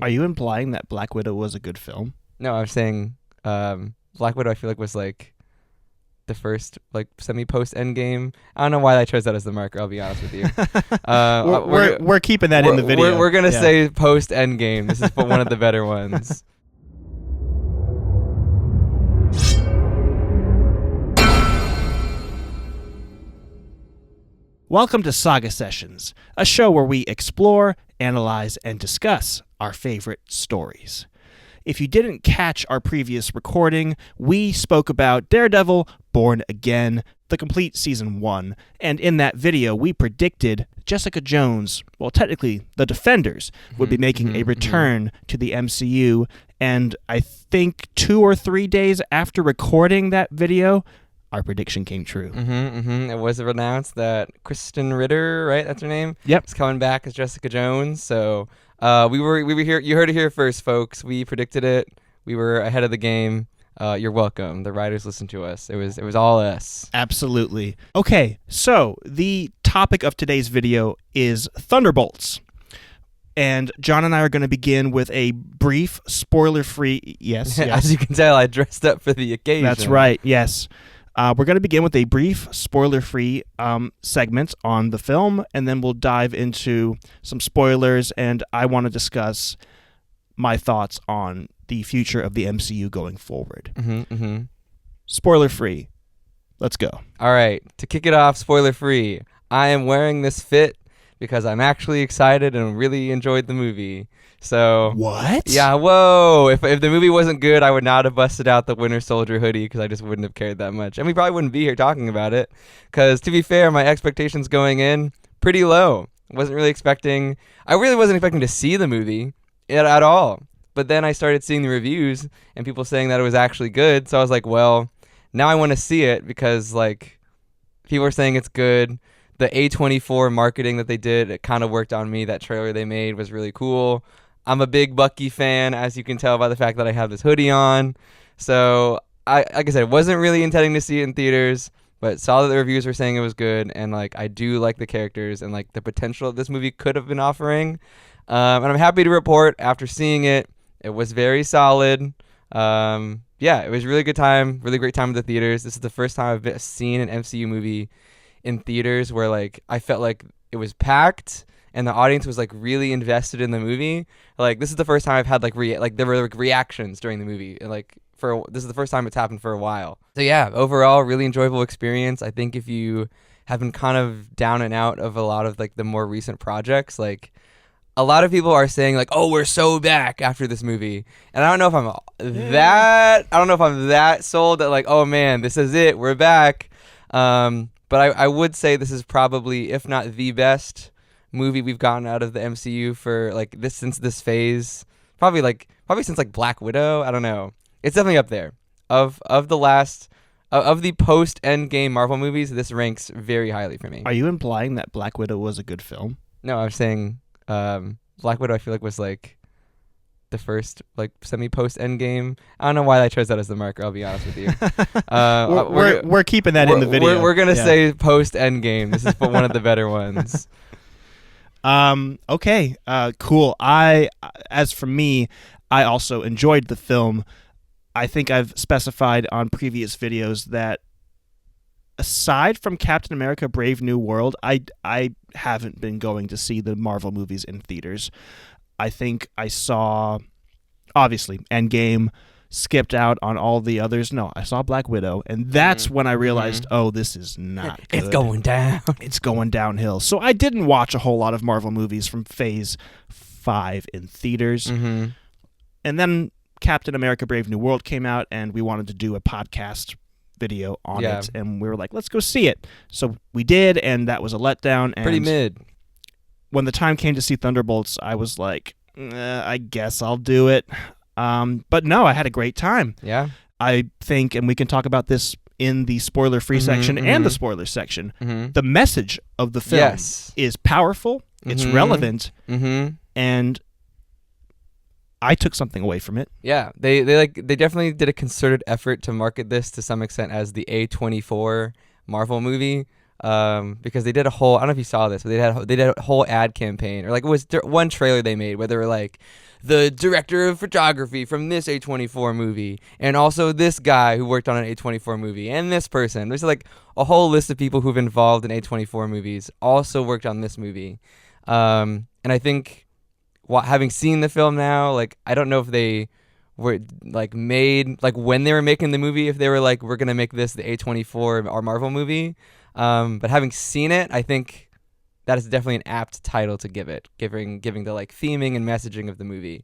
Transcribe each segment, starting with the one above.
Are you implying that Black Widow was a good film? No, I'm saying Black Widow I feel like was like the first like semi-post Endgame. I don't know why I chose that as the marker, I'll be honest with you. We're keeping that in the video. We're going to say post Endgame. This is one of the better ones. Welcome to Saga Sessions, a show where we explore, analyze, and discuss our favorite stories. If you didn't catch our previous recording, we spoke about Daredevil, Born Again, the complete Season 1, and in that video we predicted Jessica Jones, well technically the Defenders, would be making a return to the MCU, and I think 2 or 3 days after recording that video, our prediction came true. It was announced that Kristen Ritter, right? That's her name. Yep, is coming back as Jessica Jones. So we were here. You heard it here first, folks. We predicted it. We were ahead of the game. You're welcome. The writers listened to us. It was all us. Absolutely. Okay, so the topic of today's video is Thunderbolts. And John and I are going to begin with a brief, spoiler-free... Yes. As you can tell, I dressed up for the occasion. That's right, yes. We're going to begin with a brief, spoiler-free segment on the film, and then we'll dive into some spoilers, and I want to discuss my thoughts on the future of the MCU going forward. Spoiler-free. Let's go. All right, to kick it off, spoiler-free, I am wearing this fit because I'm actually excited and really enjoyed the movie. So what? Yeah, whoa. If the movie wasn't good, I would not have busted out the Winter Soldier hoodie because I just wouldn't have cared that much. And we probably wouldn't be here talking about it because, to be fair, my expectations going in, pretty low. I really wasn't expecting to see the movie at all. But then I started seeing the reviews and people saying that it was actually good. So I was like, well, now I want to see it because, like, people are saying it's good. The A24 marketing that they did, it kind of worked on me. That trailer they made was really cool. I'm a big Bucky fan, as you can tell by the fact that I have this hoodie on. So, like I said, wasn't really intending to see it in theaters, but saw that the reviews were saying it was good, and like I do like the characters and like the potential this movie could have been offering. And I'm happy to report after seeing it, it was very solid. Yeah, it was a really good time, really great time at the theaters. This is the first time I've seen an MCU movie in theaters where like I felt like it was packed and the audience was like really invested in the movie. Like this is the first time I've had like there were like reactions during the movie, and like this is the first time it's happened for a while. So yeah, overall really enjoyable experience. I think if you have been kind of down and out of a lot of like the more recent projects, like a lot of people are saying like, oh, we're so back after this movie, and I don't know if I'm that sold that like, oh man, this is it, we're back. But I would say this is probably, if not the best movie we've gotten out of the MCU for like this since this phase. Probably since like Black Widow. I don't know. It's definitely up there. Of the post Endgame Marvel movies, this ranks very highly for me. Are you implying that Black Widow was a good film? No, I'm saying Black Widow I feel like was like the first like semi-post Endgame. I don't know why I chose that as the marker, I'll be honest with you. We're keeping that in the video. We're going to say post Endgame. This is one of the better ones. Okay. Cool. As for me, I also enjoyed the film. I think I've specified on previous videos that aside from Captain America Brave New World, I haven't been going to see the Marvel movies in theaters. I think I saw, obviously, Endgame, skipped out on all the others. No, I saw Black Widow, and that's when I realized, oh, this is not good. It's going down. It's going downhill. So I didn't watch a whole lot of Marvel movies from Phase 5 in theaters. And then Captain America Brave New World came out, and we wanted to do a podcast video on it, and we were like, let's go see it. So we did, and that was a letdown. And pretty mid. When the time came to see Thunderbolts, I was like, I guess I'll do it. But no, I had a great time. Yeah. I think, and we can talk about this in the spoiler-free section and the spoiler section, the message of the film is powerful, it's relevant, and I took something away from it. Yeah, they definitely did a concerted effort to market this to some extent as the A24 Marvel movie. because they did a whole, I don't know if you saw this, but they did a whole ad campaign, or like it was one trailer they made where they were like, the director of photography from this A24 movie, and also this guy who worked on an A24 movie, and this person. There's like a whole list of people who've involved in A24 movies also worked on this movie. And I think, having seen the film now, like, I don't know if they were like made, like when they were making the movie, if they were like, we're gonna make this the A24 or Marvel movie. But having seen it, I think that is definitely an apt title to give it, giving the like theming and messaging of the movie,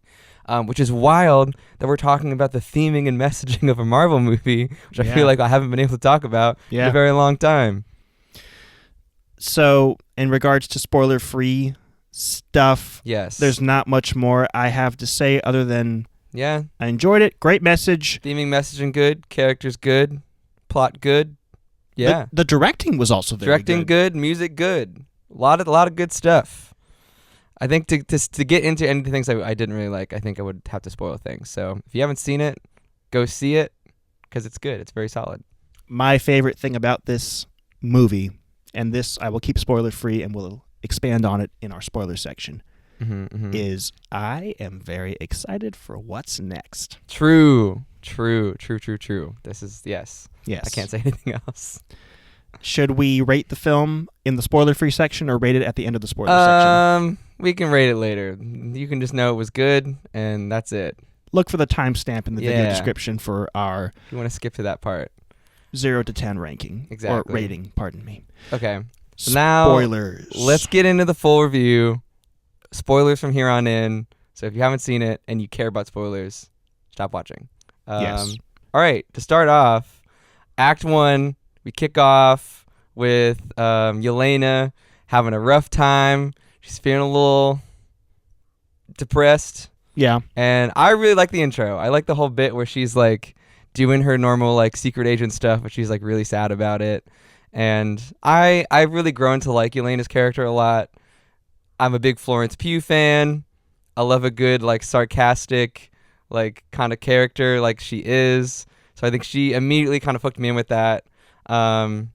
which is wild that we're talking about the theming and messaging of a Marvel movie, which I feel like I haven't been able to talk about in a very long time. So, in regards to spoiler-free stuff, yes, there's not much more I have to say other than I enjoyed it. Great message. Theming, messaging good, characters good, plot good. Yeah, the directing was also very directing good, music good. A lot of good stuff. I think to get into any things I didn't really like, I think I would have to spoil things. So if you haven't seen it, go see it because it's good. It's very solid. My favorite thing about this movie, and this I will keep spoiler free and we'll expand on it in our spoiler section, is I am very excited for what's next. True. This is yes. I can't say anything else. Should we rate the film in the spoiler-free section or rate it at the end of the spoiler section? We can rate it later. You can just know it was good, and that's it. Look for the timestamp in the video description for our... If you want to skip to that part. 0 to 10 ranking. Exactly. Or rating, pardon me. Okay. So now, spoilers. Let's get into the full review. Spoilers from here on in. So if you haven't seen it and you care about spoilers, stop watching. Yes. All right. To start off, Act 1... we kick off with Yelena having a rough time. She's feeling a little depressed. Yeah. And I really like the intro. I like the whole bit where she's like doing her normal like secret agent stuff, but she's like really sad about it. And I've really grown to like Yelena's character a lot. I'm a big Florence Pugh fan. I love a good like sarcastic like kind of character like she is. So I think she immediately kind of hooked me in with that. I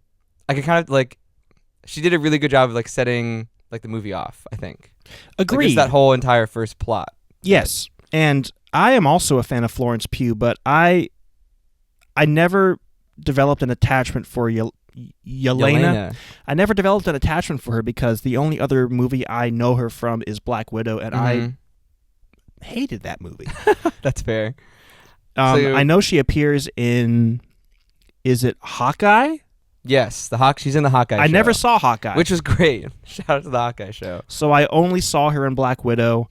could kind of like, she did a really good job of like setting like the movie off, I think. Agreed. Like, that whole entire first plot. Yes. And I am also a fan of Florence Pugh, but I never developed an attachment for Yelena. I never developed an attachment for her because the only other movie I know her from is Black Widow, and I hated that movie. That's fair. I know she appears in... Is it Hawkeye? Yes, she's in the Hawkeye show. I never saw Hawkeye. Which was great. Shout out to the Hawkeye show. So I only saw her in Black Widow.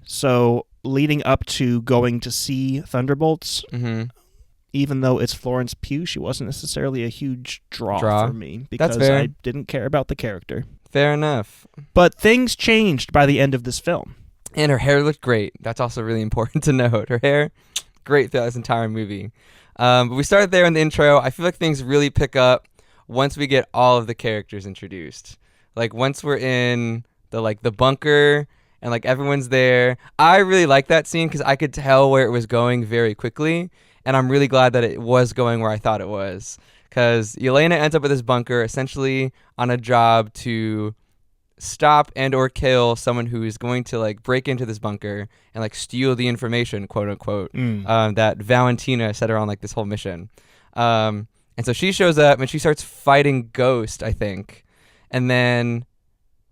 So leading up to going to see Thunderbolts, even though it's Florence Pugh, she wasn't necessarily a huge draw for me because I didn't care about the character. Fair enough. But things changed by the end of this film. And her hair looked great. That's also really important to note. Her hair, great throughout this entire movie. But we started there in the intro. I feel like things really pick up once we get all of the characters introduced. Like once we're in the bunker and like everyone's there. I really like that scene because I could tell where it was going very quickly, and I'm really glad that it was going where I thought it was. Because Yelena ends up at this bunker essentially on a job to stop and or kill someone who is going to like break into this bunker and like steal the information, quote unquote, that Valentina set her on like this whole mission. And so she shows up and she starts fighting Ghost, I think. And then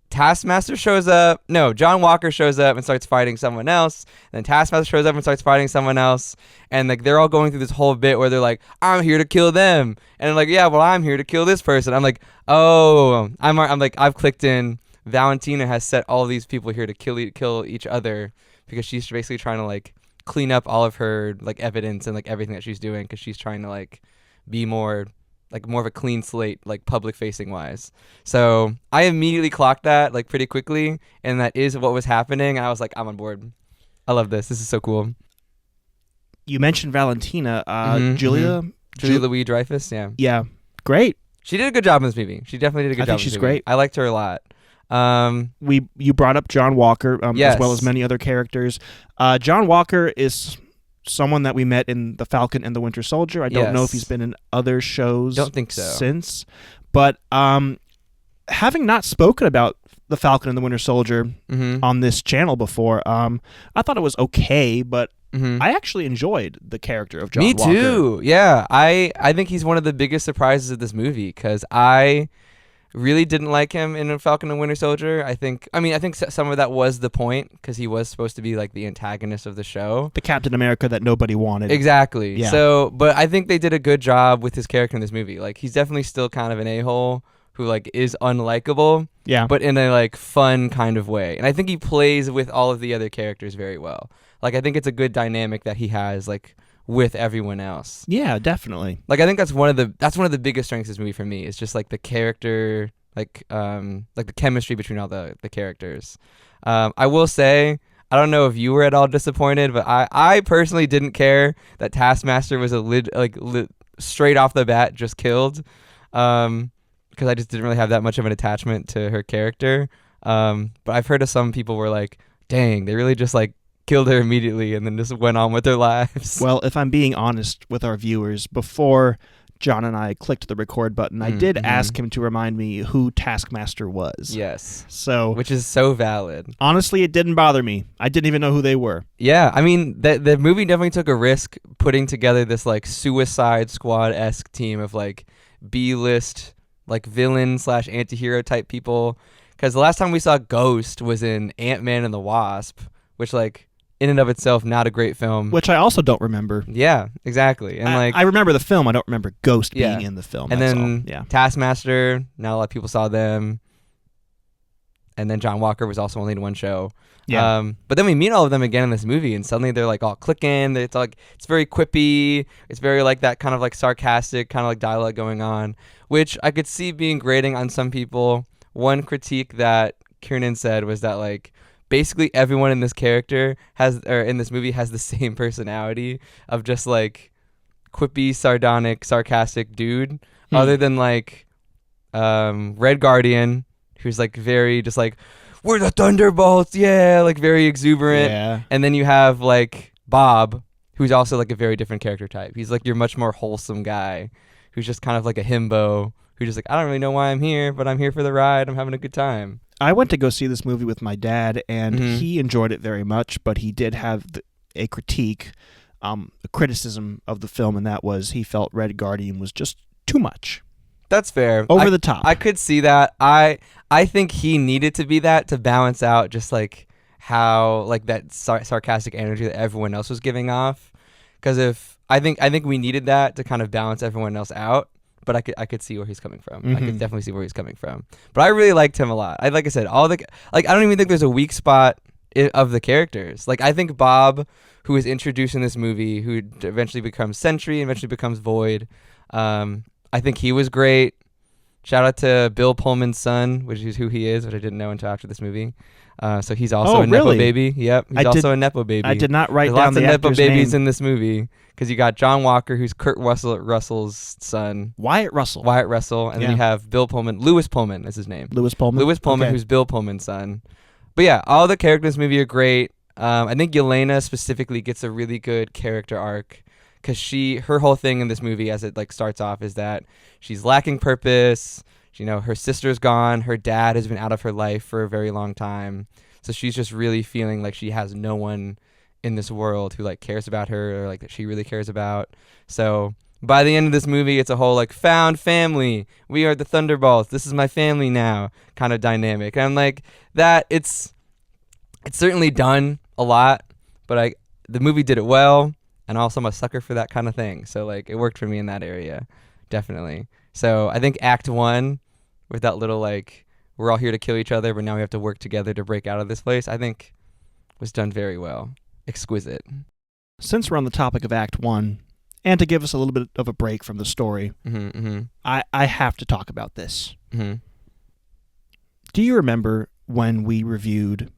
Taskmaster shows up. No, John Walker shows up and starts fighting someone else. And then Taskmaster shows up and starts fighting someone else. And like they're all going through this whole bit where they're like, I'm here to kill them. And I'm like, yeah, well, I'm here to kill this person. I'm like, oh, I'm like, I've clicked in. Valentina has set all these people here to kill each other because she's basically trying to like clean up all of her like evidence and like everything that she's doing because she's trying to like be more of a clean slate, like public facing wise. So I immediately clocked that like pretty quickly, and that is what was happening. And I was like, I'm on board. I love this. This is so cool. You mentioned Valentina, Julia Louis-Dreyfus. Yeah, great. She did a good job in this movie. She definitely did a good job. I think she's great. I liked her a lot. You brought up John Walker, yes, as well as many other characters. John Walker is someone that we met in The Falcon and the Winter Soldier. I don't know if he's been in other shows. Don't think so. Since, but having not spoken about the Falcon and the Winter Soldier on this channel before, I thought it was okay, but I actually enjoyed the character of John Walker. Me too. Yeah, I think he's one of the biggest surprises of this movie because I really didn't like him in Falcon and Winter Soldier. I think some of that was the point because he was supposed to be like the antagonist of the show, the Captain America that nobody wanted. Exactly. Yeah. So, but I think they did a good job with his character in this movie. Like, he's definitely still kind of an a-hole who like is unlikable. Yeah. But in a like fun kind of way, and I think he plays with all of the other characters very well. Like, I think it's a good dynamic that he has like with everyone else. Yeah, definitely. Like, I think that's one of the biggest strengths of this movie for me. Is just like the character, like the chemistry between all the characters. I will say, I don't know if you were at all disappointed, but I personally didn't care that Taskmaster was straight off the bat just killed, because I just didn't really have that much of an attachment to her character. But I've heard of some people were like, dang, they really just like killed her immediately and then just went on with their lives. Well, if I'm being honest with our viewers, before John and I clicked the record button, I did ask him to remind me who Taskmaster was. Yes. So, which is so valid. Honestly, it didn't bother me. I didn't even know who they were. Yeah, I mean, the movie definitely took a risk putting together this like Suicide Squad-esque team of like B-list like villain / anti-hero type people. Because the last time we saw Ghost was in Ant-Man and the Wasp, which like in and of itself not a great film. Which I also don't remember. Yeah, exactly. And I remember the film. I don't remember Ghost being in the film. And then yeah. Taskmaster, not a lot of people saw them. And then John Walker was also only in one show. Yeah. But then we meet all of them again in this movie, and suddenly they're like all clicking. It's like it's very quippy. It's very like that kind of like sarcastic kind of like dialogue going on, which I could see being grating on some people. One critique that Kiernan said was that like basically everyone in this in this movie has the same personality of just like quippy, sardonic, sarcastic dude, other than like Red Guardian, who's like very just like, we're the Thunderbolts, yeah, like very exuberant. Yeah. And then you have like Bob, who's also like a very different character type. He's like your much more wholesome guy who's just kind of like a himbo who's just like, I don't really know why I'm here, but I'm here for the ride. I'm having a good time. I went to go see this movie with my dad, and he enjoyed it very much, but he did have a critique, a criticism of the film, and that was he felt Red Guardian was just too much. That's fair. Over the top. I could see that. I think he needed to be that to balance out just like how like that sarcastic energy that everyone else was giving off. Because I think we needed that to kind of balance everyone else out. But I could see where he's coming from. I could definitely see where he's coming from. But I really liked him a lot. Like I said, I don't even think there's a weak spot of the characters. Like, I think Bob, who is introduced in this movie, who eventually becomes Sentry, eventually becomes Void, I think he was great. Shout out to Bill Pullman's son, which is who he is, which I didn't know until after this movie. So he's also a Nepo baby. Yep, he's also a Nepo baby. I did not write There's down lots the of Nepo actor's babies name. in this movie because you got John Walker, who's Kurt Russell's son. Wyatt Russell. And then you have Bill Pullman. Lewis Pullman is his name. Lewis Pullman, okay. Who's Bill Pullman's son. But yeah, all the characters in this movie are great. I think Yelena specifically gets a really good character arc because her whole thing in this movie, as it like starts off, is that she's lacking purpose. You know, her sister's gone. Her dad has been out of her life for a very long time. So she's just really feeling like she has no one in this world who like cares about her or like that she really cares about. So by the end of this movie, it's a whole like found family. We are the Thunderbolts. This is my family now kind of dynamic. And I'm like that. It's certainly done a lot, but the movie did it well. And also I'm a sucker for that kind of thing. So like it worked for me in that area. Definitely. So I think Act 1 with that little like, we're all here to kill each other, but now we have to work together to break out of this place, I think was done very well. Exquisite. Since we're on the topic of Act 1, and to give us a little bit of a break from the story, I have to talk about this. Do you remember when we reviewed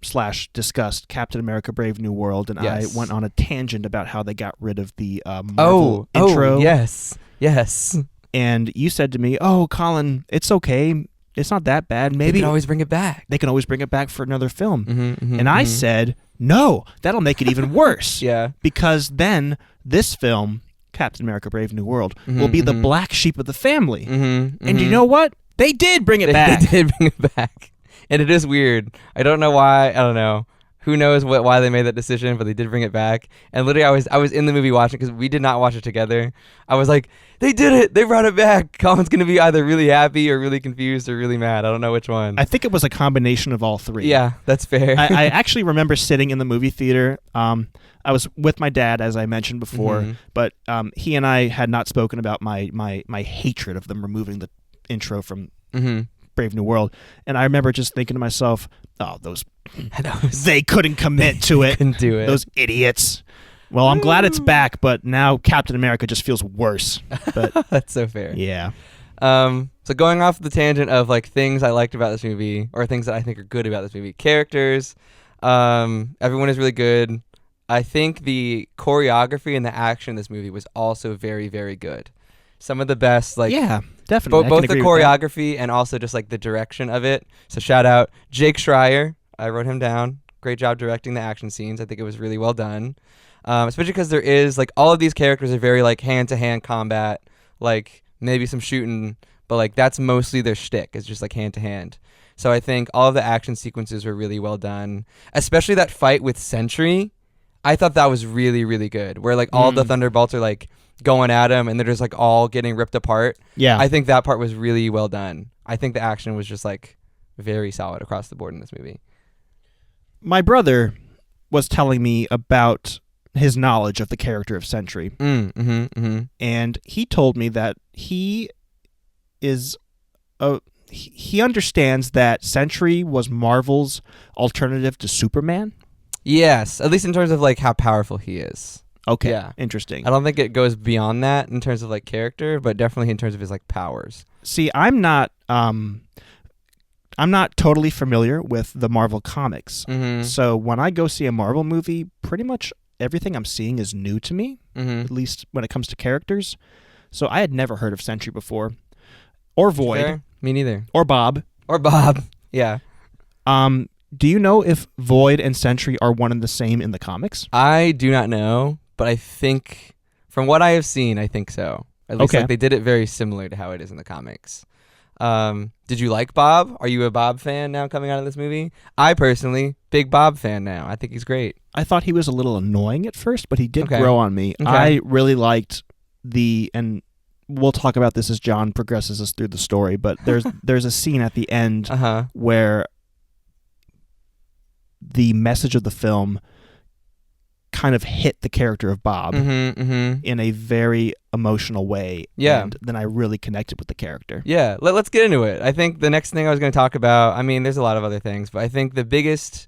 / discussed Captain America Brave New World, and yes. I went on a tangent about how they got rid of the Marvel intro? Oh, yes. And you said to me, "Oh, Colin, it's okay. It's not that bad. Maybe they can always bring it back. They can always bring it back for another film." And I said, "No, that'll make it even worse." Yeah. Because then this film, Captain America Brave New World, will be the black sheep of the family. And you know what? They did bring it They back. did bring it back. And it is weird. I don't know why. I don't know. Who knows why they made that decision, but they did bring it back. And literally, I was in the movie watching because we did not watch it together. I was like, they did it. They brought it back. Colin's going to be either really happy or really confused or really mad. I don't know which one. I think it was a combination of all three. Yeah, that's fair. I actually remember sitting in the movie theater. I was with my dad, as I mentioned before, but he and I had not spoken about my hatred of them removing the intro from Brave New World. And I remember just thinking to myself, oh, they couldn't commit to it. Couldn't do it. Those idiots. Well, I'm glad it's back, but now Captain America just feels worse. But that's so fair. Yeah. So going off the tangent of like things I liked about this movie or things that I think are good about this movie, characters, everyone is really good. I think the choreography and the action in this movie was also very, very good. Some of the best, like yeah, definitely. Both the choreography and also just like the direction of it. So shout out Jake Schreier. I wrote him down. Great job directing the action scenes. I think it was really well done. Especially because there is like all of these characters are very like hand-to-hand combat, like maybe some shooting, but like that's mostly their shtick. It's just like hand-to-hand. So I think all of the action sequences were really well done. Especially that fight with Sentry. I thought that was really, really good. Where like all the Thunderbolts are like going at him and they're just like all getting ripped apart. Yeah. I think that part was really well done. I think the action was just like very solid across the board in this movie. My brother was telling me about his knowledge of the character of Sentry. And he told me that he understands that Sentry was Marvel's alternative to Superman. Yes, at least in terms of like how powerful he is. Okay, yeah. Interesting. I don't think it goes beyond that in terms of like character, but definitely in terms of his like powers. See, I'm not totally familiar with the Marvel comics. So when I go see a Marvel movie, pretty much everything I'm seeing is new to me, at least when it comes to characters. So I had never heard of Sentry before. Or Void. Fair. Me neither. Or Bob. Yeah. Do you know if Void and Sentry are one and the same in the comics? I do not know, but I think, from what I have seen, I think so. At least like, they did it very similar to how it is in the comics. Did you like Bob? Are you a Bob fan now coming out of this movie? I personally, big Bob fan now. I think he's great. I thought he was a little annoying at first, but he did grow on me. Okay. I really liked and we'll talk about this as John progresses us through the story, but there's a scene at the end where the message of the film kind of hit the character of Bob in a very emotional way. Yeah. And then I really connected with the character. Yeah. Let's get into it. I think the next thing I was going to talk about, I mean, there's a lot of other things, but I think the biggest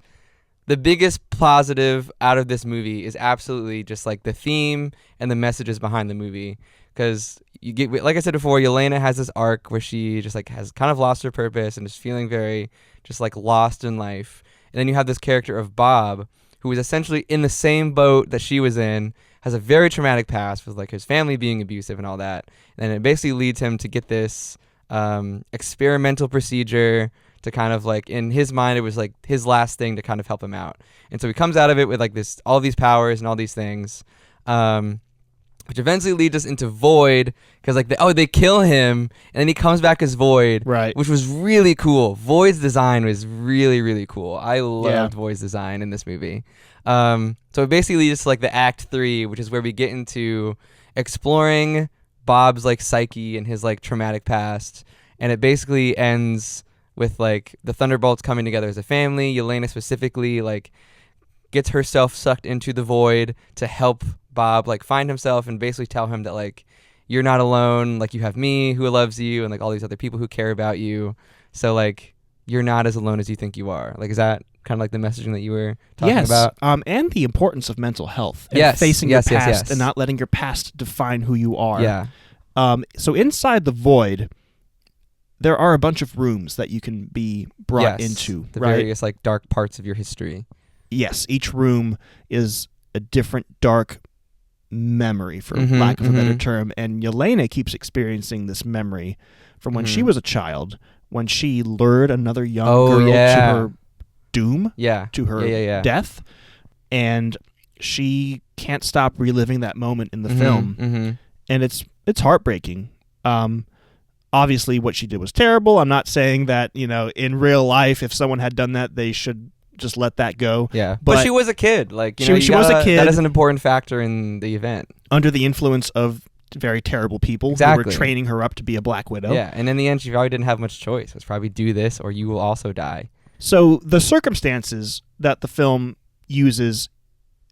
positive out of this movie is absolutely just like the theme and the messages behind the movie. Because you get, like I said before, Yelena has this arc where she just like has kind of lost her purpose and is feeling very just like lost in life. And then you have this character of Bob, who is essentially in the same boat that she was in, has a very traumatic past with like his family being abusive and all that. And it basically leads him to get this experimental procedure to kind of like, in his mind, it was like his last thing to kind of help him out. And so he comes out of it with like this, all these powers and all these things, which eventually leads us into Void, because like they kill him and then he comes back as Void, right? Which was really cool. Void's design was really, really cool. I loved Void's design in this movie. So it basically leads us to like the Act 3, which is where we get into exploring Bob's like psyche and his like traumatic past, and it basically ends with like the Thunderbolts coming together as a family. Yelena specifically like gets herself sucked into the Void to help Bob like find himself and basically tell him that like you're not alone, like you have me who loves you and like all these other people who care about you, so like you're not as alone as you think you are. Like, is that kind of like the messaging that you were talking about? And the importance of mental health and facing your past and not letting your past define who you are. So inside the Void there are a bunch of rooms that you can be brought into, the various like dark parts of your history. Yes, each room is a different dark memory, for lack of a better term, and Yelena keeps experiencing this memory from when she was a child, when she lured another young girl to her doom, to her death, and she can't stop reliving that moment in the film, and it's heartbreaking. obviously what she did was terrible. I'm not saying that, in real life, if someone had done that, they should just let that go. Yeah. But she was a kid. Like, she was a kid. That is an important factor in the event. Under the influence of very terrible people exactly. who were training her up to be a Black Widow. Yeah, and in the end, she probably didn't have much choice. It was probably do this or you will also die. So the circumstances that the film uses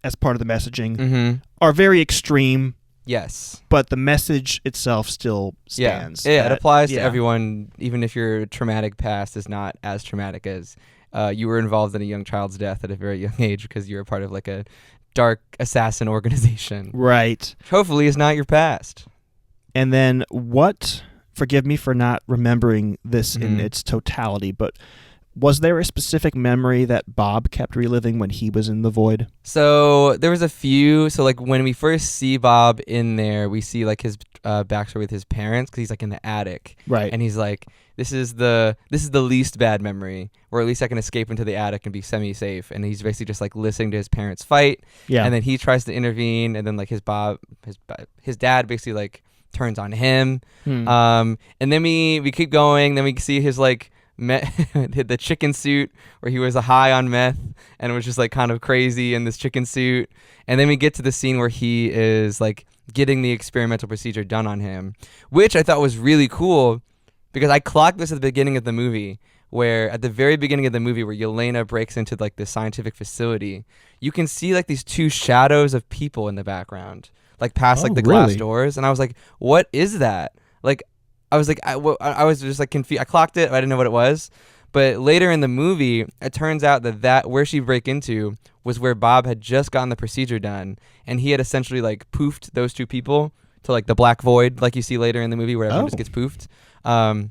as part of the messaging are very extreme. Yes. But the message itself still stands. Yeah, it applies to everyone, even if your traumatic past is not as traumatic as you were involved in a young child's death at a very young age because you were part of like a dark assassin organization. Right. Hopefully it's not your past. And then forgive me for not remembering this in its totality, but was there a specific memory that Bob kept reliving when he was in the void? So there was a few. So like when we first see Bob in there, we see like his backstory with his parents because he's like in the attic, right? And he's like, "This is the least bad memory, or at least I can escape into the attic and be semi-safe." And he's basically just like listening to his parents fight, and then he tries to intervene, and then like his dad basically like turns on him, and then we keep going. Then we see his like. The chicken suit where he was high on meth and it was just like kind of crazy in this chicken suit, and then we get to the scene where he is like getting the experimental procedure done on him, which I thought was really cool because I clocked this at the beginning of the movie, where at the very beginning of the movie where Yelena breaks into like the scientific facility, you can see like these two shadows of people in the background like past like the glass doors, and I was like, what is that? Like I was like, I was just like confused. I clocked it, but I didn't know what it was. But later in the movie, it turns out that where she break into was where Bob had just gotten the procedure done, and he had essentially like poofed those two people to like the black void, like you see later in the movie where everyone just gets poofed. So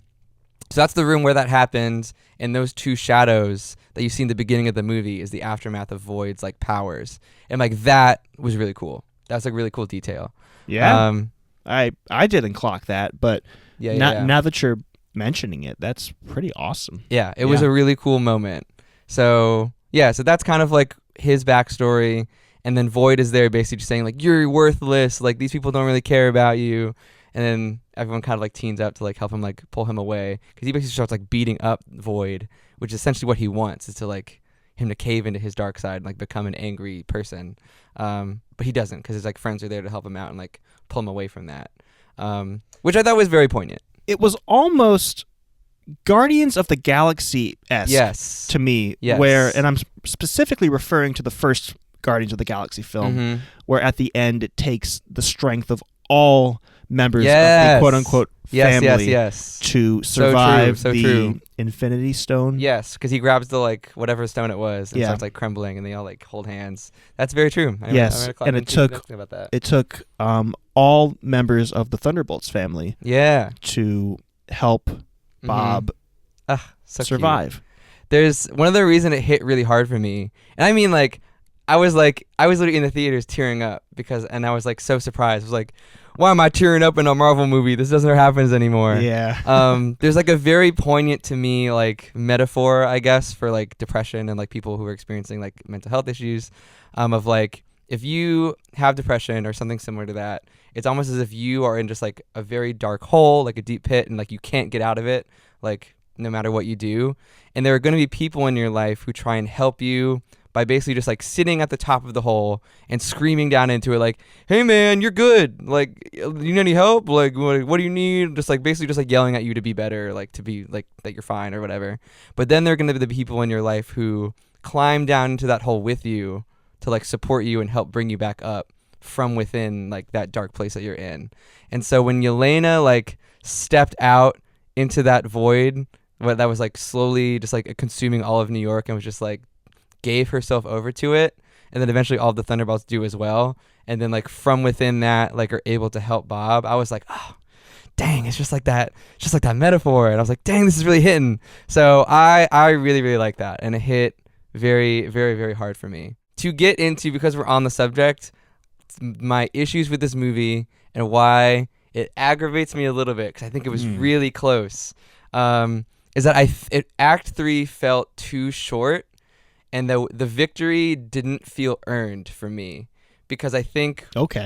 that's the room where that happens, and those two shadows that you see in the beginning of the movie is the aftermath of Void's like powers, and like that was really cool. That's like really cool detail. Yeah, I didn't clock that, but. Now that you're mentioning it, that's pretty awesome. Yeah, it was a really cool moment. So that's kind of like his backstory. And then Void is there basically just saying like, you're worthless. Like these people don't really care about you. And then everyone kind of like teams up to like help him like pull him away. Because he basically starts like beating up Void, which is essentially what he wants, is to like him to cave into his dark side and like become an angry person. But he doesn't, because his like friends are there to help him out and like pull him away from that. Which I thought was very poignant. It was almost Guardians of the Galaxy-esque to me, where, and I'm specifically referring to the first Guardians of the Galaxy film, where at the end it takes the strength of all members of the quote-unquote family to survive the Infinity Stone. Yes, because he grabs the like whatever stone it was and starts like crumbling, and they all like hold hands. That's very true. And it took all members of the Thunderbolts family to help Bob survive. Cute. There's one other reason it hit really hard for me, and I mean like I was literally in the theaters tearing up and I was like so surprised. I was like, why am I tearing up in a Marvel movie? This doesn't happen anymore. Yeah. There's like a very poignant to me like metaphor, I guess, for like depression and like people who are experiencing like mental health issues, of like if you have depression or something similar to that, it's almost as if you are in just like a very dark hole, like a deep pit, and like you can't get out of it, like no matter what you do. And there are going to be people in your life who try and help you by basically just like sitting at the top of the hole and screaming down into it like, hey man, you're good, like you need any help, like what do you need, just like basically just like yelling at you to be better, like to be like that you're fine or whatever. But then there are going to be the people in your life who climb down into that hole with you to like support you and help bring you back up from within like that dark place that you're in. And so when Yelena like stepped out into that void that was like slowly just like consuming all of New York and was just like gave herself over to it, and then eventually all of the Thunderbolts do as well, and then like from within that like are able to help Bob, I was like, oh dang, it's just like that metaphor. And I was like, dang, this is really hitting. So I really, really like that, and it hit very, very, very hard for me to get into, because we're on the subject, my issues with this movie and why it aggravates me a little bit, because I think it was really close, is that Act 3 felt too short. And the victory didn't feel earned for me, because I think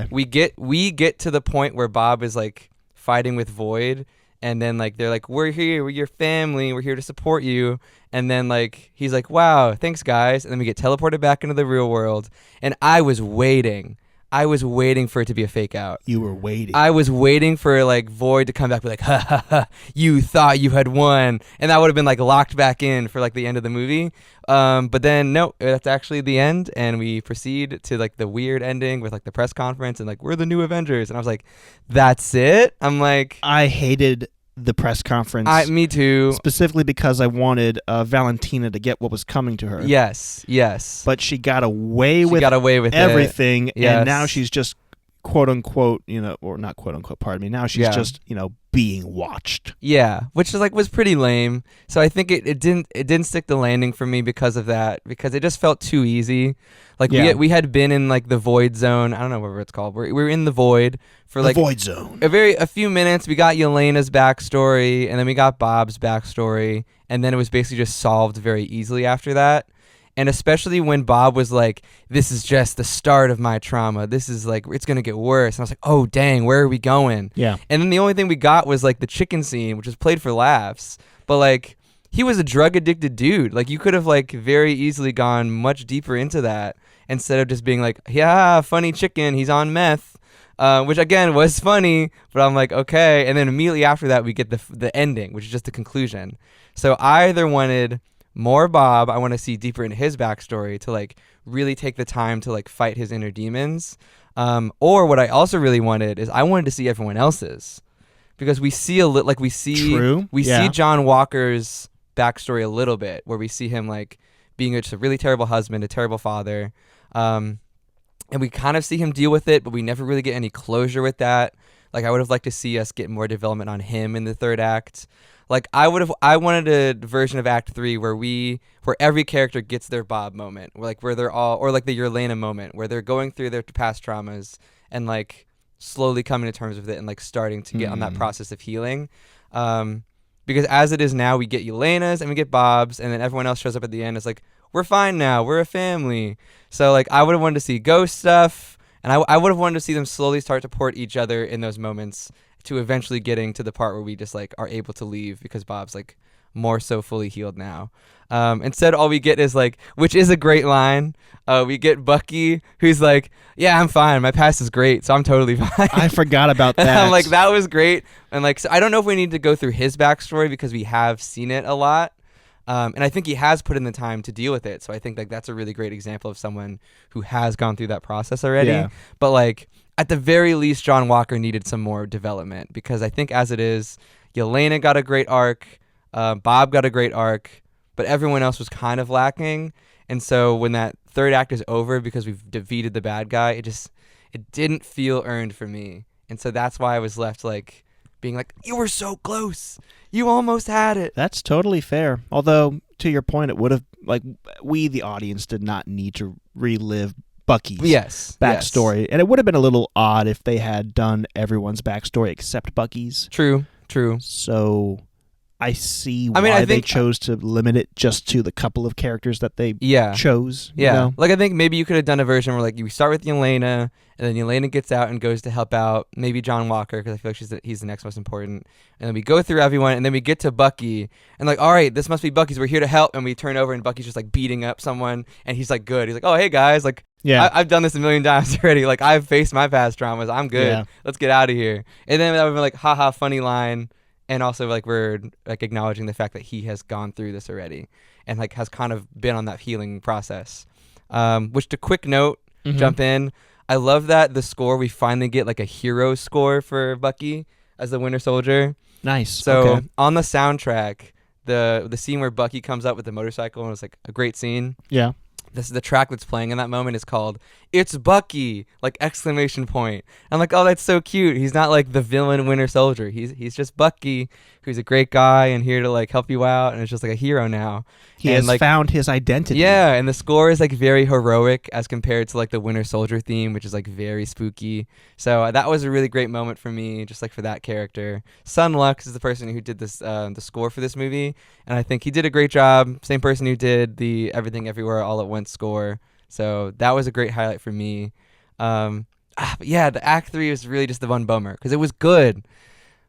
we get to the point where Bob is like fighting with Void, And then like they're like, we're here, we're your family, we're here to support you. And then like he's like, wow, thanks guys. And then we get teleported back into the real world. And I was waiting for it to be a fake out. You were waiting. I was waiting for like Void to come back, be like, ha ha ha, you thought you had won, and that would have been like locked back in for like the end of the movie. But then no, that's actually the end, and we proceed to like the weird ending with like the press conference and like we're the new Avengers, and I was like, that's it. I'm like, I hated the press conference. Me too. Specifically because I wanted Valentina to get what was coming to her. Yes. But she got away with everything. Yes. And now she's just quote unquote, or not quote unquote, pardon me. Now she's just, being watched. Yeah, which is like was pretty lame. So I think it didn't stick the landing for me because of that, because it just felt too easy. Like we had been in like the void zone. I don't know what it's called. We were in the void for like the void zone. A few minutes. We got Yelena's backstory, and then we got Bob's backstory, and then it was basically just solved very easily after that. And especially when Bob was like, this is just the start of my trauma. This is like, it's going to get worse. And I was like, oh, dang, where are we going? Yeah. And then the only thing we got was like the chicken scene, which was played for laughs. But like, he was a drug addicted dude. Like, you could have like very easily gone much deeper into that instead of just being like, yeah, funny chicken, he's on meth. Which again was funny, but I'm like, okay. And then immediately after that, we get the ending, which is just the conclusion. So I either wanted more Bob, I want to see deeper into his backstory to like really take the time to like fight his inner demons. Or what I also really wanted is I wanted to see everyone else's, because we see see John Walker's backstory a little bit, where we see him like being just a really terrible husband, a terrible father. And we kind of see him deal with it, but we never really get any closure with that. Like, I would have liked to see us get more development on him in the third act. Like, I wanted a version of Act 3 where every character gets their Bob moment, where they're all, or like the Yelena moment, where they're going through their past traumas and like slowly coming to terms with it and like starting to get on that process of healing. Because as it is now, we get Yelena's and we get Bob's, and then everyone else shows up at the end. It's like, we're fine now, we're a family. So like, I would have wanted to see ghost stuff, and I would have wanted to see them slowly start to port each other in those moments, to eventually getting to the part where we just like are able to leave because Bob's like more so fully healed now. Instead, all we get is like, which is a great line. We get Bucky, who's like, yeah, I'm fine. My past is great, so I'm totally fine. I forgot about that. And I'm like, that was great. And like, so I don't know if we need to go through his backstory because we have seen it a lot. And I think he has put in the time to deal with it. So I think like that's a really great example of someone who has gone through that process already. Yeah. But like, at the very least, John Walker needed some more development, because I think as it is, Yelena got a great arc, Bob got a great arc, but everyone else was kind of lacking. And so when that third act is over, because we've defeated the bad guy, it didn't feel earned for me. And so that's why I was left like being like, you were so close. You almost had it. That's totally fair. Although, to your point, it would have, like, we, the audience, did not need to relive Bucky's backstory. Yes. And it would have been a little odd if they had done everyone's backstory except Bucky's. True. So I see why they chose to limit it just to the couple of characters that they chose. Yeah. You know? Like, I think maybe you could have done a version where like you start with Yelena, and then Yelena gets out and goes to help out maybe John Walker, because I feel like he's the next most important. And then we go through everyone, and then we get to Bucky, and like, all right, this must be Bucky's. We're here to help. And we turn over, and Bucky's just like beating up someone, and he's like, good. He's like, oh, hey guys, like, yeah, I've done this a million times already. Like, I've faced my past traumas. I'm good. Yeah. Let's get out of here. And then that would be like, haha, funny line. And also like we're like acknowledging the fact that he has gone through this already and like has kind of been on that healing process. Which, to quick note, jump in. I love that the score, we finally get like a hero score for Bucky as the Winter Soldier. Nice. So on the soundtrack, the scene where Bucky comes up with the motorcycle, and it's like a great scene. Yeah. This is the track that's playing in that moment is called "It's Bucky!" like exclamation point. I'm like, oh, that's so cute. He's not like the villain Winter Soldier. He's just Bucky, who's a great guy and here to like help you out, and it's just like a hero now. He has like found his identity. Yeah, and the score is like very heroic as compared to like the Winter Soldier theme, which is like very spooky. So that was a really great moment for me, just like for that character. Sun Lux is the person who did this the score for this movie, and I think he did a great job. Same person who did the Everything Everywhere All at Once score. So that was a great highlight for me. But yeah, the Act 3 was really just the one bummer, because it was good,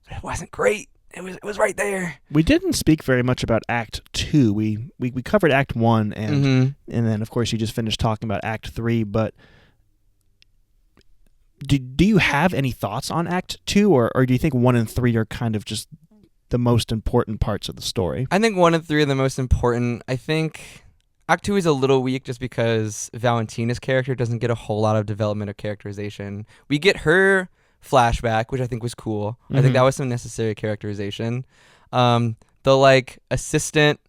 but it wasn't great. it was right there. We didn't speak very much about Act 2. We covered Act 1, and then, of course, you just finished talking about Act 3, but do you have any thoughts on Act 2, or do you think 1 and 3 are kind of just the most important parts of the story? I think 1 and 3 are the most important. I think Act 2 is a little weak just because Valentina's character doesn't get a whole lot of development or characterization. We get her flashback, which I think was cool. I think that was some necessary characterization. The like assistant,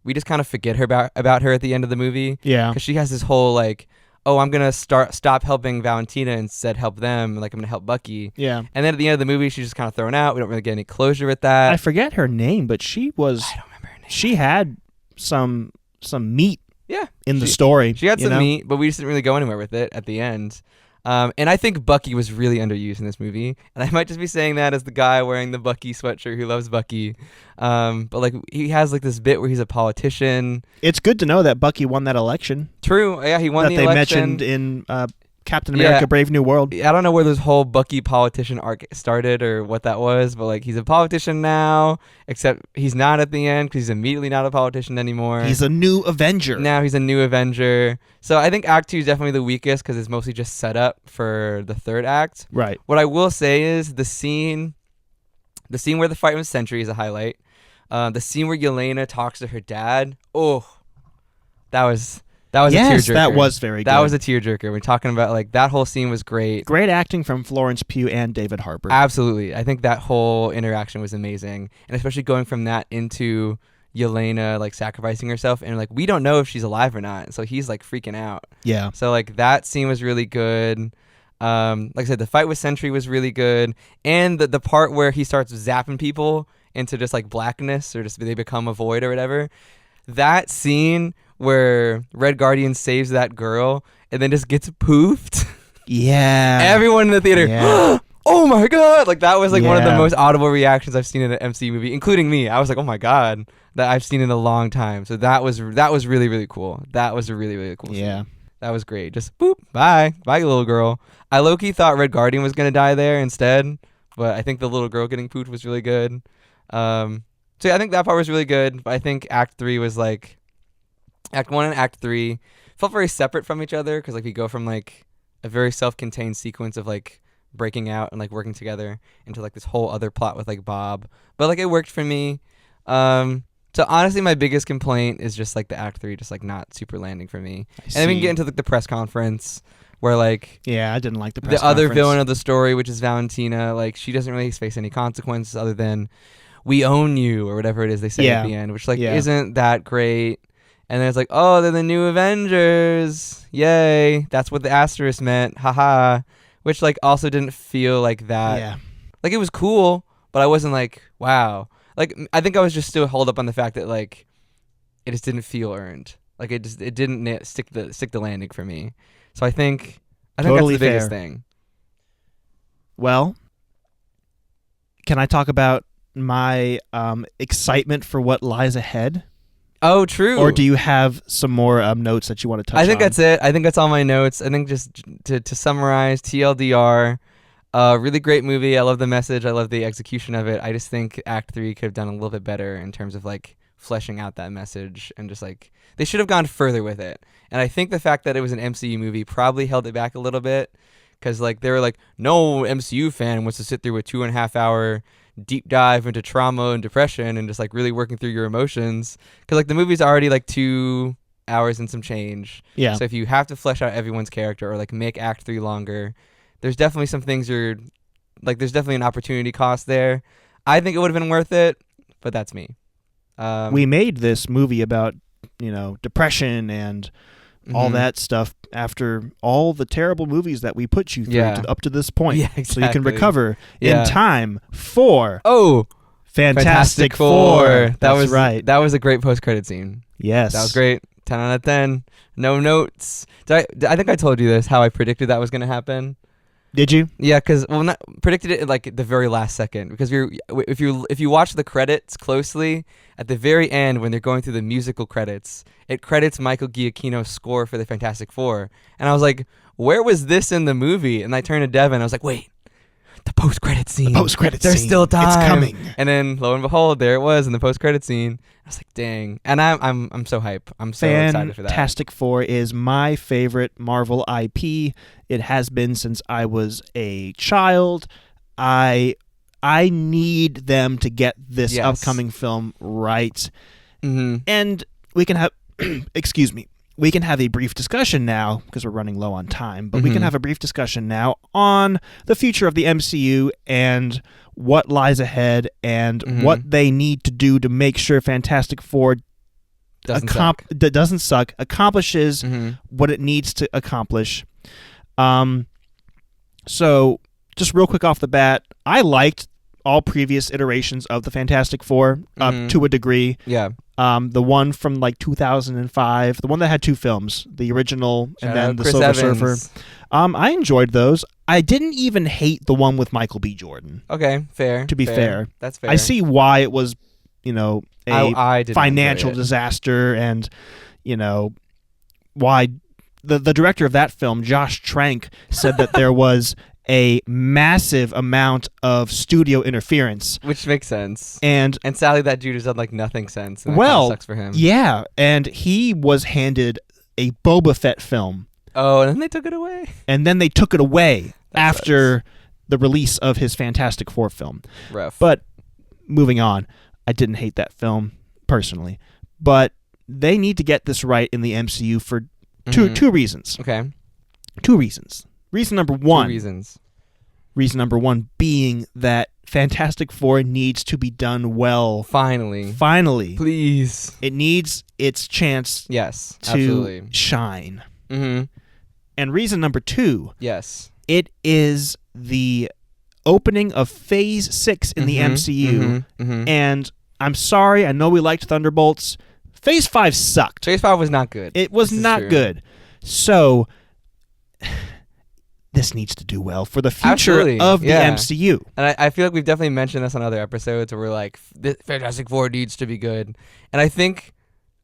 we just kind of forget her about her at the end of the movie. Yeah, because she has this whole like, oh, I'm gonna stop helping Valentina and instead help them. Like I'm gonna help Bucky. Yeah, and then at the end of the movie, she's just kind of thrown out. We don't really get any closure with that. I forget her name, but she was. I don't remember her name. She had some meat. Yeah, in the story. She had some meat, but we just didn't really go anywhere with it at the end. And I think Bucky was really underused in this movie. And I might just be saying that as the guy wearing the Bucky sweatshirt who loves Bucky. But like he has like this bit where he's a politician. It's good to know that Bucky won that election. True. Yeah, he won the election. That they mentioned in Captain America Brave New World. I don't know where this whole Bucky politician arc started or what that was, but like he's a politician now, except he's not at the end because he's immediately not a politician anymore. He's a new Avenger. Now he's a new Avenger. So I think Act 2 is definitely the weakest because it's mostly just set up for the third act. Right. What I will say is the scene where the fight with Sentry is a highlight. The scene where Yelena talks to her dad. Oh, that was a tearjerker. That was very good. That was a tearjerker. We're talking about like that whole scene was great. Great acting from Florence Pugh and David Harbour. Absolutely. I think that whole interaction was amazing. And especially going from that into Yelena like sacrificing herself and like we don't know if she's alive or not. So he's like freaking out. Yeah. So like that scene was really good. Like I said, the fight with Sentry was really good. And the part where he starts zapping people into just like blackness or just they become a void or whatever. That scene where Red Guardian saves that girl and then just gets poofed. Yeah. Everyone in the theater, oh my God. Like that was like one of the most audible reactions I've seen in an MCU movie, including me. I was like, oh my God, that I've seen in a long time. So that was really, really cool. That was a really, really cool scene. That was great. Just boop, bye, little girl. I low-key thought Red Guardian was going to die there instead, but I think the little girl getting poofed was really good. So yeah, I think that part was really good. But I think Act 3 was like, Act 1 and Act 3 felt very separate from each other because like we go from like a very self-contained sequence of like breaking out and like working together into like this whole other plot with like Bob. But like it worked for me. So honestly, my biggest complaint is just like the Act 3 just like not super landing for me. And then we can get into like the press conference where like I didn't like the press the other conference. villain of the story, which is Valentina, like she doesn't really face any consequences other than we own you or whatever it is they say at the end, which like isn't that great. And then it's like, oh, they're the new Avengers. Yay. That's what the asterisk meant. Haha. Which like also didn't feel like that. Yeah. Like it was cool, but I wasn't like, wow. Like I think I was just still held up on the fact that like it just didn't feel earned. Like it didn't stick the landing for me. So I think Totally that's the biggest fair. thing. Well, can I talk about my excitement for what lies ahead? Oh, true. Or do you have some more notes that you want to touch on? I think that's it. I think that's all my notes. I think just to summarize, TLDR, really great movie. I love the message. I love the execution of it. I just think Act 3 could have done a little bit better in terms of like fleshing out that message and just like they should have gone further with it. And I think the fact that it was an MCU movie probably held it back a little bit because like they were like, no MCU fan wants to sit through a 2.5 hour deep dive into trauma and depression and just like really working through your emotions because like the movie's already like 2 hours and some change. Yeah. So if you have to flesh out everyone's character or like make Act 3 longer, there's definitely some things there's definitely an opportunity cost there. I think it would have been worth it, but that's me. We made this movie about, depression and all that stuff after all the terrible movies that we put you through up to this point. Yeah, exactly. So you can recover in time for Fantastic Four. That was right. That was a great post-credit scene. Yes. That was great. 10 out of 10. No notes. I think I told you this, how I predicted that was going to happen. Did you? Yeah, because predicted it like at the very last second. Because if you watch the credits closely, at the very end when they're going through the musical credits, it credits Michael Giacchino's score for the Fantastic Four, and I was like, where was this in the movie? And I turned to Devin, I was like, wait, the post-credit scene. Post-credit There's scene. still time. It's coming. And then lo and behold, there it was in the post-credit scene. I was like, dang. And I'm so hype. I'm so excited for that. Fantastic Four is my favorite Marvel IP. It has been since I was a child. I need them to get this upcoming film right. Mm-hmm. And we can have excuse me. We can have a brief discussion now, because we're running low on time, but we can have a brief discussion now on the future of the MCU and what lies ahead and what they need to do to make sure Fantastic Four doesn't suck, accomplishes what it needs to accomplish. So, just real quick off the bat, I liked all previous iterations of the Fantastic Four up to a degree. Yeah. The one from like 2005, the one that had two films, the original and then the Chris Silver Evans. Surfer. I enjoyed those. I didn't even hate the one with Michael B. Jordan. Okay, fair. To be fair. That's fair. I see why it was, a I didn't financial enjoy it. disaster, and why the director of that film, Josh Trank, said that there was a massive amount of studio interference, which makes sense. And sadly, that dude has done like nothing since. And well, that sucks for him. Yeah, and he was handed a Boba Fett film. Oh, and then they took it away. And then they took it away after the release of his Fantastic Four film. Rough. But moving on, I didn't hate that film personally, but they need to get this right in the MCU for two reasons. Okay. 2 reasons. Reason number one. 2 reasons. Reason number one being that Fantastic Four needs to be done well. Finally. Please. It needs its chance to absolutely. shine. Mm-hmm. And reason number 2. Yes. It is the opening of Phase 6 in the MCU. And I'm sorry, I know we liked Thunderbolts. Phase 5 sucked. Phase 5 was not good. It was not good. So this needs to do well for the future of the MCU. And I feel like we've definitely mentioned this on other episodes where we're like, Fantastic Four needs to be good. And I think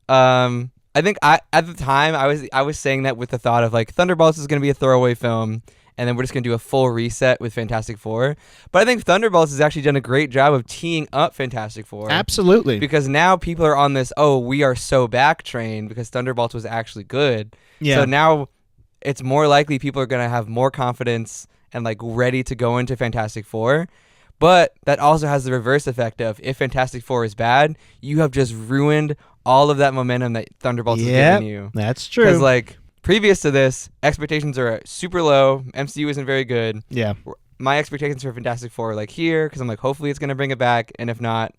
at the time I was saying that with the thought of like Thunderbolts is going to be a throwaway film, and then we're just going to do a full reset with Fantastic Four. But I think Thunderbolts has actually done a great job of teeing up Fantastic Four. Absolutely. Because now people are on this, we are so back trained because Thunderbolts was actually good. Yeah. So now it's more likely people are going to have more confidence and like ready to go into Fantastic Four. But that also has the reverse effect of if Fantastic Four is bad, you have just ruined all of that momentum that Thunderbolts has given you. That's true. Because like previous to this, expectations are super low. MCU isn't very good. Yeah. My expectations for Fantastic Four are like here because I'm like, hopefully it's going to bring it back. And if not,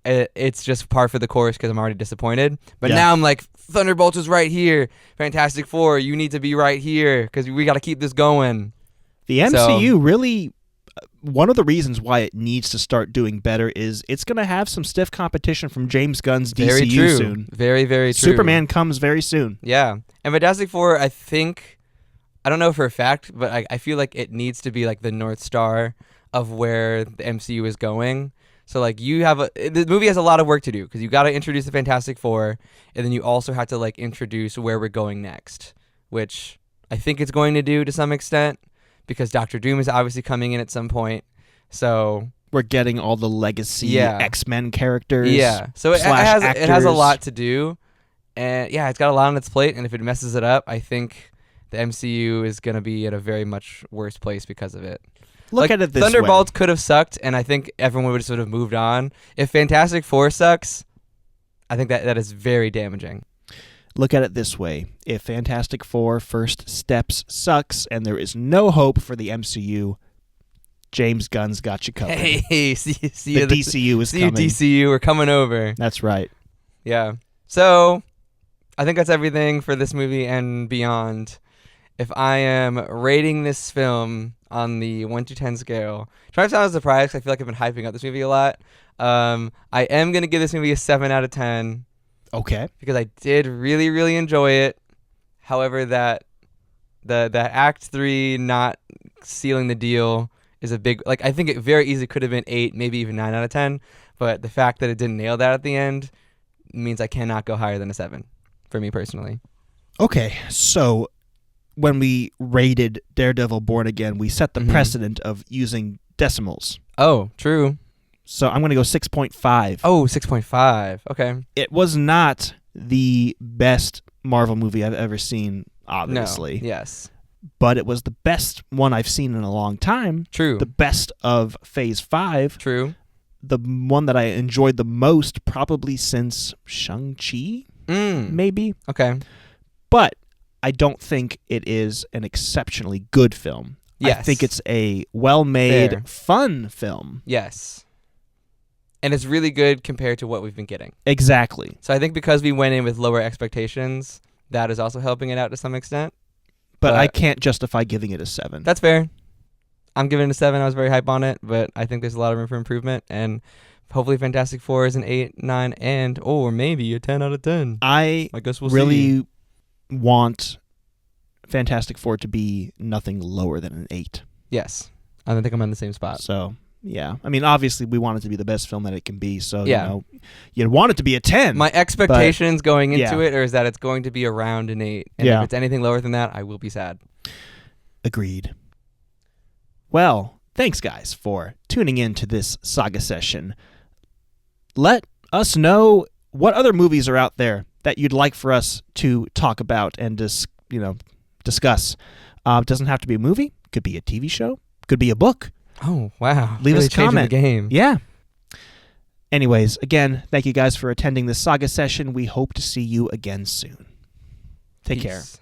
it's just par for the course because I'm already disappointed. But now I'm like, Thunderbolts is right here. Fantastic Four, you need to be right here because we got to keep this going. The MCU really, one of the reasons why it needs to start doing better is it's going to have some stiff competition from James Gunn's DCU soon. Very, very true. Superman comes very soon. Yeah. And Fantastic Four, I don't know for a fact, but I feel like it needs to be like the North Star of where the MCU is going. So like the movie has a lot of work to do because you got to introduce the Fantastic Four, and then you also have to like introduce where we're going next, which I think it's going to do to some extent because Doctor Doom is obviously coming in at some point. So we're getting all the legacy X-Men characters. Yeah. So it has a lot to do, and it's got a lot on its plate. And if it messes it up, I think the MCU is going to be at a very much worse place because of it. Look at it this way. Thunderbolts could have sucked, and I think everyone would have sort of moved on. If Fantastic Four sucks, I think that is very damaging. Look at it this way. If Fantastic Four First Steps sucks and there is no hope for the MCU, James Gunn's got you covered. Hey, see the DCU is coming. DCU, we're coming over. That's right. Yeah. So, I think that's everything for this movie and beyond. If I am rating this film on the 1 to 10 scale, trying to sound surprised, I feel like I've been hyping up this movie a lot. I am going to give this movie a 7 out of 10. Okay. Because I did really, really enjoy it. However, that the Act 3 not sealing the deal is a big... Like, I think it very easily could have been 8, maybe even 9 out of 10. But the fact that it didn't nail that at the end means I cannot go higher than a 7, for me personally. Okay, so when we rated Daredevil Born Again, we set the Mhm. precedent of using decimals. Oh, true. So I'm going to go 6.5. Oh, 6.5. Okay. It was not the best Marvel movie I've ever seen, obviously. No. Yes. But it was the best one I've seen in a long time. True. The best of Phase 5. True. The one that I enjoyed the most probably since Shang-Chi, maybe. Okay. But I don't think it is an exceptionally good film. Yes. I think it's a well-made, Fair. fun film. Yes. And it's really good compared to what we've been getting. Exactly. So I think because we went in with lower expectations, that is also helping it out to some extent. But I can't justify giving it a 7. That's fair. I'm giving it a 7. I was very hype on it, but I think there's a lot of room for improvement. And hopefully Fantastic Four is an 8, 9, or maybe a 10 out of 10. I guess we'll really see. want Fantastic Four to be nothing lower than an 8. Yes. I don't think I'm on the same spot. So, yeah. I mean, obviously, we want it to be the best film that it can be. So, Yeah. you'd want it to be a 10. My expectations going into yeah. it is that it's going to be around an 8. And Yeah. if it's anything lower than that, I will be sad. Agreed. Well, thanks, guys, for tuning in to this Saga Session. Let us know what other movies are out there that you'd like for us to talk about and discuss. It doesn't have to be a movie. Could be a TV show. Could be a book. Oh, wow. Leave Really us a changing comment. the game. Yeah. Anyways, again, thank you guys for attending this Saga Session. We hope to see you again soon. Take care. Peace.